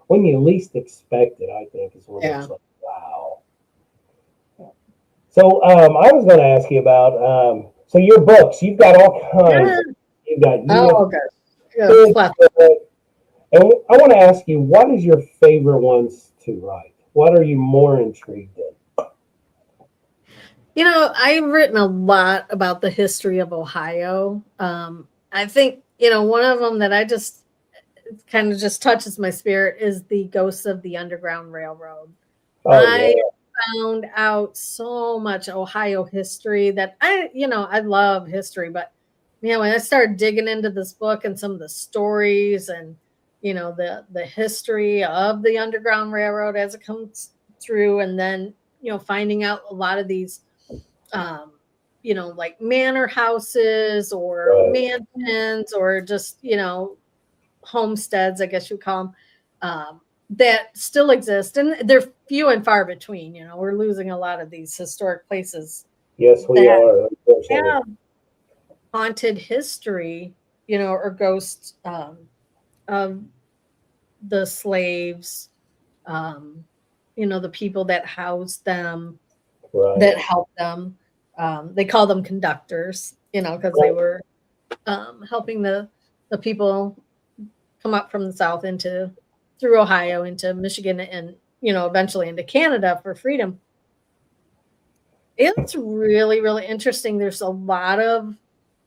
when you least expect it, I think is when it's like, wow. So I was going to ask you about so your books. You've got all kinds. Yeah. You've got Okay. And I want to ask you, what is your favorite ones to write? What are you more intrigued in? I've written a lot about the history of Ohio. I think, one of them that I just kind of just touches my spirit is the ghosts of the Underground Railroad. I found out so much Ohio history that I love history, but when I started digging into this book and some of the stories and the history of the Underground Railroad as it comes through, and then finding out a lot of these like manor houses or mansions or just homesteads, I guess you call them, that still exist, and they're few and far between. We're losing a lot of these historic places. Yes, we are. Have haunted history, or ghosts of the slaves, the people that housed them, that helped them. They call them conductors. because they were helping the people come up from the South through Ohio into Michigan and, eventually into Canada for freedom. It's really, really interesting. There's a lot of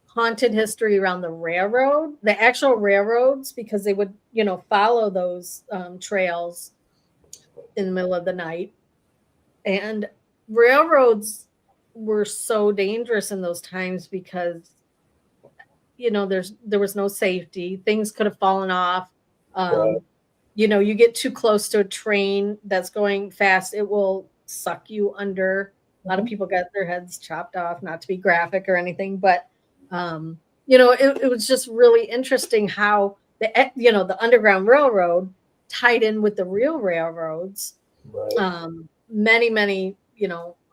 haunted history around the actual railroads, because they would, follow those trails in the middle of the night. And railroads were so dangerous in those times because, there was no safety. Things could have fallen off. Right. You get too close to a train that's going fast, it will suck you under. A lot of people got their heads chopped off, not to be graphic or anything, but it was just really interesting how the Underground Railroad tied in with the real railroads. Right. Many,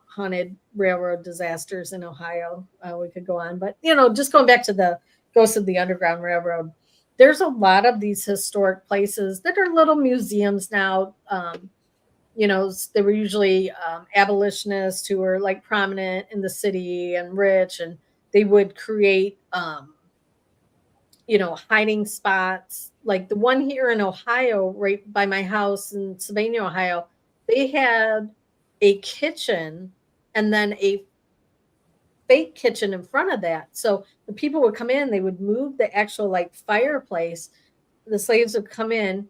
haunted railroad disasters in Ohio. We could go on, but just going back to the ghosts of the Underground Railroad, there's a lot of these historic places that are little museums now. They were usually abolitionists who were like prominent in the city and rich, and they would create, hiding spots. Like the one here in Ohio, right by my house in Sylvania, Ohio, they had a kitchen and then a fake kitchen in front of that. So the people would come in, they would move the actual like fireplace. The slaves would come in,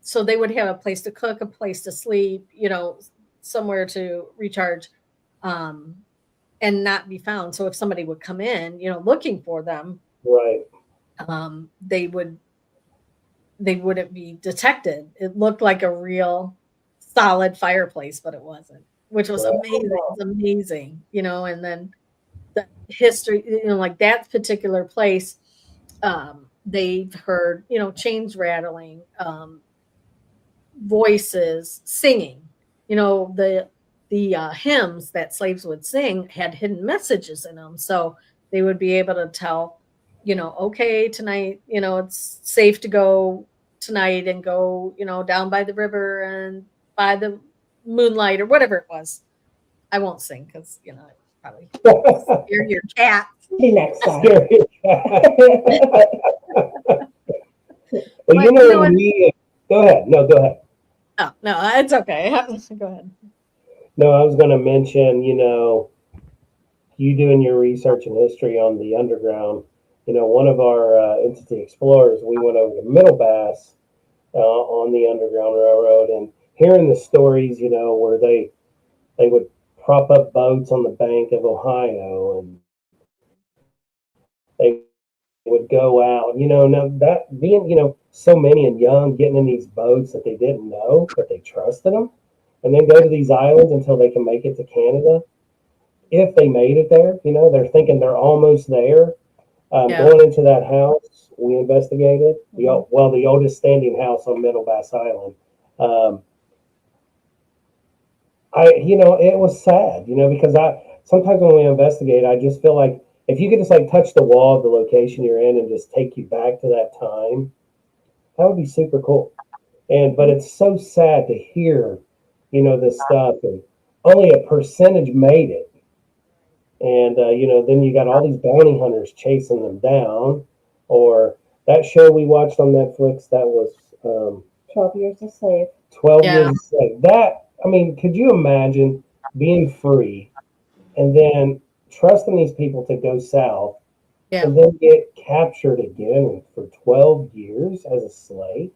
so they would have a place to cook, a place to sleep, somewhere to recharge, and not be found. So if somebody would come in, looking for them, Right. They wouldn't be detected. It looked like a real solid fireplace, but it wasn't, which was amazing. It's amazing, and then the history, like that particular place, they've heard, chains rattling, voices singing, the hymns that slaves would sing had hidden messages in them. So they would be able to tell, okay, tonight, it's safe to go tonight and go, down by the river and by the moonlight or whatever it was. I won't sing because, probably scare your cat. Maybe next time. Well, go ahead. No, go ahead. Oh, no, it's okay. Go ahead. No, I was going to mention, you doing your research and history on the underground. One of our entity explorers, we went over to Middle Bass on the Underground Railroad, and hearing the stories, where they would prop up boats on the bank of Ohio, and they would go out, now that being, so many and young, getting in these boats that they didn't know, but they trusted them, and then go to these islands until they can make it to Canada. If they made it there, they're thinking they're almost there. Going into that house, we investigated the oldest standing house on Middle Bass Island. It was sad, because sometimes when we investigate, I just feel like if you could just like touch the wall of the location you're in and just take you back to that time, that would be super cool. But it's so sad to hear, this stuff, and only a percentage made it. And then you got all these bounty hunters chasing them down. Or that show we watched on Netflix, that was 12 Years a Slave. 12 Years a Slave. Could you imagine being free and then trusting these people to go south and then get captured again for 12 years as a slave?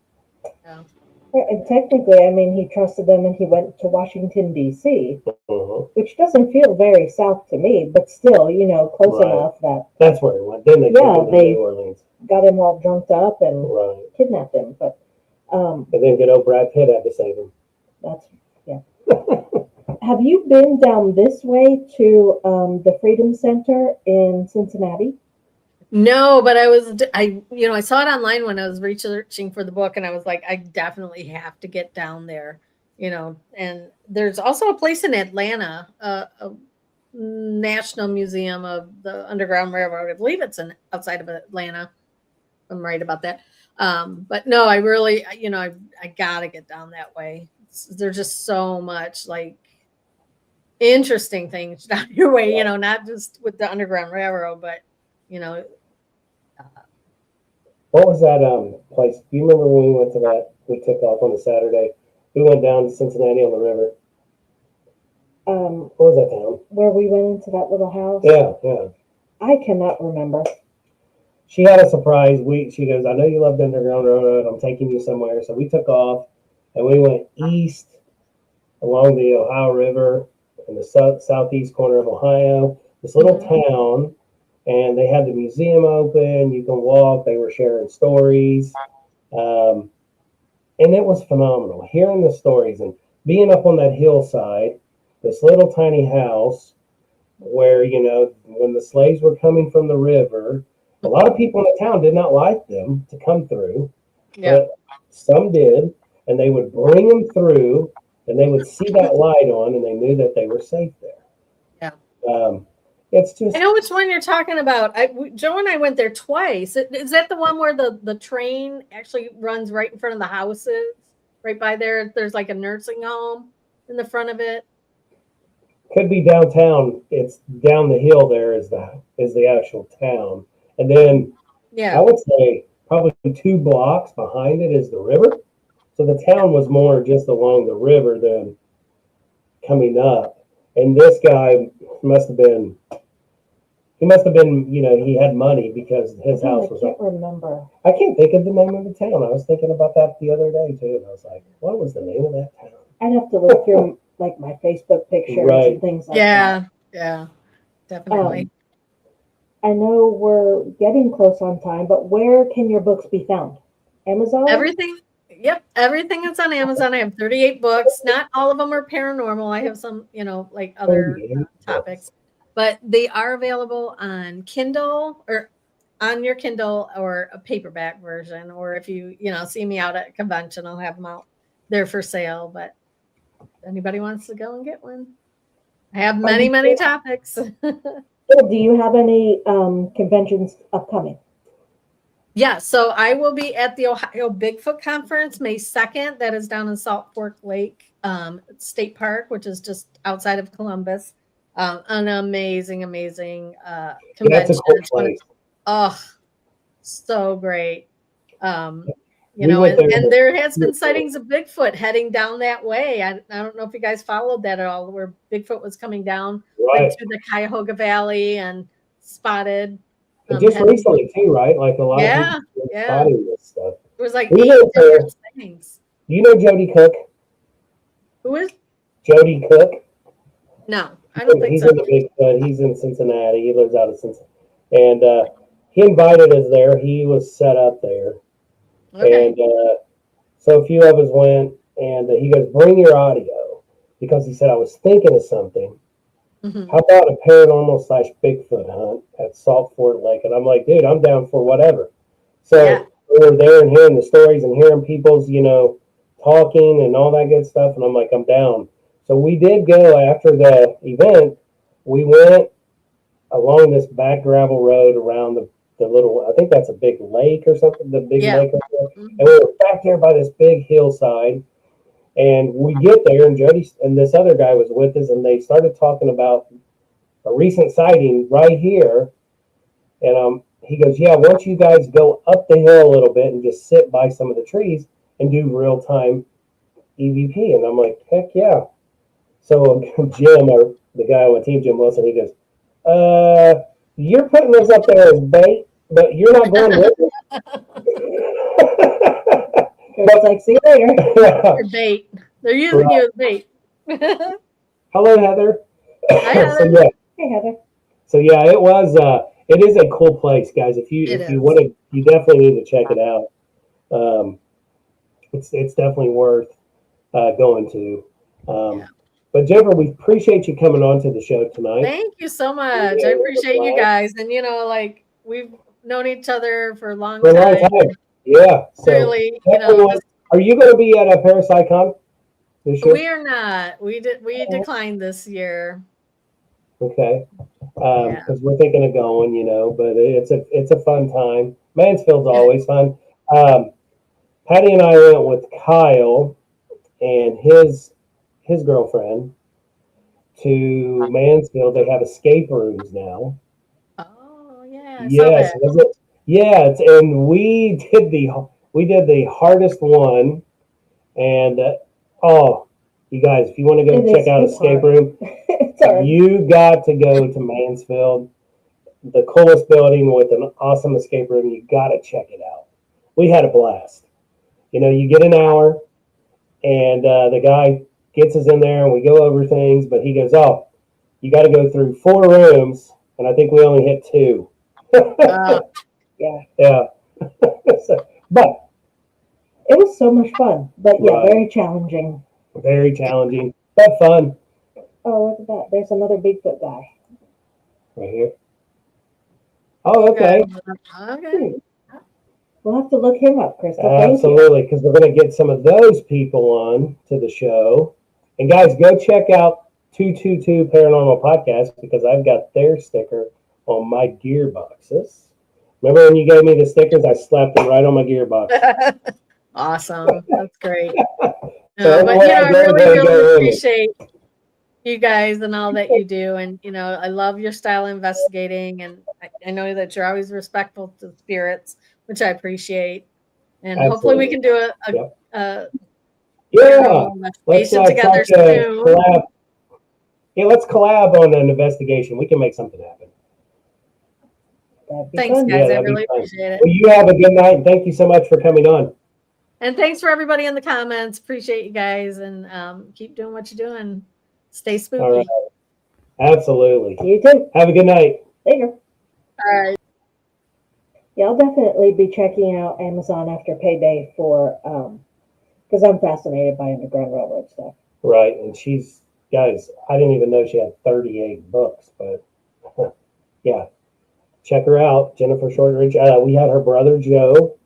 Yeah. And technically, he trusted them and he went to Washington, D.C., which doesn't feel very south to me, but still, close enough that... That's where he went. Then they took him to New Orleans. Got him all drunked up and kidnapped him. But and then good old Brad Pitt had to save him. Have you been down this way to the Freedom Center in Cincinnati? No, but I saw it online when I was researching for the book, and I was like, I definitely have to get down there, and there's also a place in Atlanta, a National Museum of the Underground Railroad. I believe it's outside of Atlanta. I'm right about that. But no, I really, I gotta get down that way. There's just so much like interesting things down your way, not just with the Underground Railroad, but, What was that place? Do you remember when we went to that? We took off on a Saturday. We went down to Cincinnati on the river. What was that town? Where we went into that little house? Yeah. I cannot remember. She had a surprise. She goes, I know you love the Underground Railroad. I'm taking you somewhere. So we took off and we went east along the Ohio River in the southeast corner of Ohio. This little town, and they had the museum open. You can walk. They were sharing stories. And it was phenomenal. Hearing the stories and being up on that hillside, this little tiny house where, when the slaves were coming from the river, a lot of people in the town did not like them to come through, but some did, and they would bring them through, and they would see that light on, and they knew that they were safe there. Yeah. It's just. I know which one you're talking about. Joe and I went there twice. Is that the one where the train actually runs right in front of the houses? Right by there, there's like a nursing home in the front of it. Could be downtown. It's down the hill. There is the actual town, and then I would say probably 2 blocks behind it is the river. So the town was more just along the river than coming up. And this guy must have been. He must have been, he had money because his house was. I can't remember. I can't think of the name of the town. I was thinking about that the other day too, and I was like, what was the name of that town? I'd have to look through like my Facebook pictures and things like that. Yeah, definitely. I know we're getting close on time, but where can your books be found? Amazon? Everything. Yep, everything is on Amazon. I have 38 books. Not all of them are paranormal. I have some, like other topics, but they are available on Kindle or on your Kindle or a paperback version. Or if you, see me out at a convention, I'll have them out there for sale. But if anybody wants to go and get one, I have many topics. Do you have any conventions upcoming? Yeah, so I will be at the Ohio Bigfoot Conference May 2nd. That is down in Salt Fork Lake State Park, which is just outside of Columbus. An amazing convention. That's a cool place. Oh, so great. And there has been sightings of Bigfoot heading down that way. I don't know if you guys followed that at all, where Bigfoot was coming down right through the Cuyahoga Valley and spotted. Just recently too, right? Like a lot of people spotting this stuff. It was like 8 different things. You know Jody Cook? Who is? Jody Cook. No, I don't think he's so. He's in Cincinnati. He lives out of Cincinnati. And he invited us there. He was set up there. Okay. And so a few of us went, and he goes, bring your audio. Because he said, I was thinking of something. Mm-hmm. How about a paranormal / Bigfoot hunt at Salt Fork Lake? And I'm like, dude, I'm down for whatever. So we were there and hearing the stories and hearing people's, talking and all that good stuff. And I'm like, I'm down. So we did go after the event. We went along this back gravel road around the little, I think that's a big lake or something, the big lake. Mm-hmm. And we were back there by this big hillside. And we get there, and Jody and this other guy was with us, and they started talking about a recent sighting right here. And he goes, yeah, why don't you guys go up the hill a little bit and just sit by some of the trees and do real-time EVP? And I'm like, heck yeah. So Jim, or the guy on my team, Jim Wilson, he goes, you're putting us up there as bait, but you're not going with it. It's like, see you later. You're bait. They're using you as bait. Hello, Heather. Hi, Heather. So, hey, Heather. So it is a cool place, guys. If you want to, you definitely need to check it out. It's definitely worth going to. But Jennifer, we appreciate you coming on to the show tonight. Thank you so much. I appreciate you guys, and we've known each other for a long time. Yeah. So really, are you going to be at a Parapsychon this year? We are not. We declined this year. Okay. Because we're thinking of going, but it's a fun time. Mansfield's always fun. Patty and I went with Kyle and his girlfriend, to Mansfield, they have escape rooms now. Oh yeah, I saw Yes, that. was it? Yeah, and we did the hardest one, and oh, you guys, if you want to go check out escape room, you got to go to Mansfield, the coolest building with an awesome escape room. You got to check it out. We had a blast. You know, you get an hour, and the guy gets us in there, and we go over things, but he goes, "Oh, you got to go through 4 rooms," and I think we only hit 2. Yeah. Yeah. But it was so much fun. But yeah, very challenging. Very challenging, but fun. Oh, look at that. There's another Bigfoot guy. Right here. Oh, okay. Okay. We'll have to look him up, Crystal. Absolutely, because we're going to get some of those people on to the show. And guys, go check out 222 Paranormal Podcast because I've got their sticker on my gearboxes. Remember when you gave me the stickers? I slapped them right on my gearbox. Awesome. That's great. But I really appreciate you guys and all that you do. And, I love your style investigating. And I know that you're always respectful to spirits, which I appreciate. And hopefully we can do a investigation together soon. Collab. Yeah, let's collab on an investigation. We can make something happen. Thanks, guys. I really appreciate it. Well, you have a good night. And thank you so much for coming on. And thanks for everybody in the comments. Appreciate you guys. And keep doing what you're doing. Stay spooky. All right. Absolutely. You too. Have a good night. Later. All right. Yeah, I'll definitely be checking out Amazon after payday for because I'm fascinated by Underground Railroad stuff. Right, and guys, I didn't even know she had 38 books, but yeah, check her out, Jennifer Shortridge. We had her brother Joe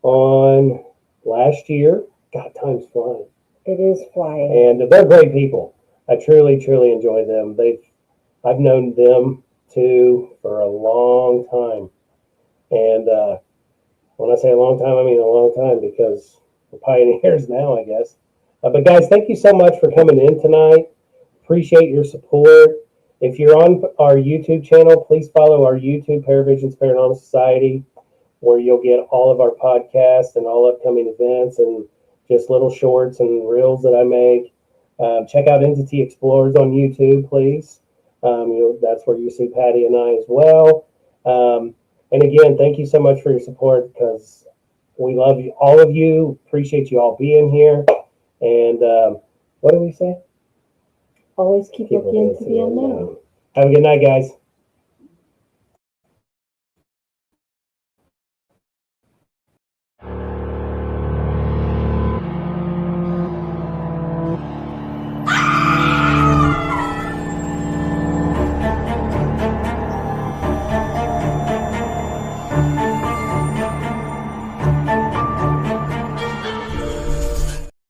on last year. God, time's flying. It is flying. And they're great people. I truly, truly enjoy them. I've known them too for a long time. And when I say a long time, I mean a long time because we're pioneers now, I guess. But guys, thank you so much for coming in tonight. Appreciate your support. If you're on our YouTube channel, please follow our YouTube, Paravisions Paranormal Society, where you'll get all of our podcasts and all upcoming events and just little shorts and reels that I make. Check out Entity Explorers on YouTube, please. That's where you see Patty and I as well. And again, thank you so much for your support because we love you, all of you. Appreciate you all being here. And what do we say? Always keep looking into the unknown. Have a good night, guys.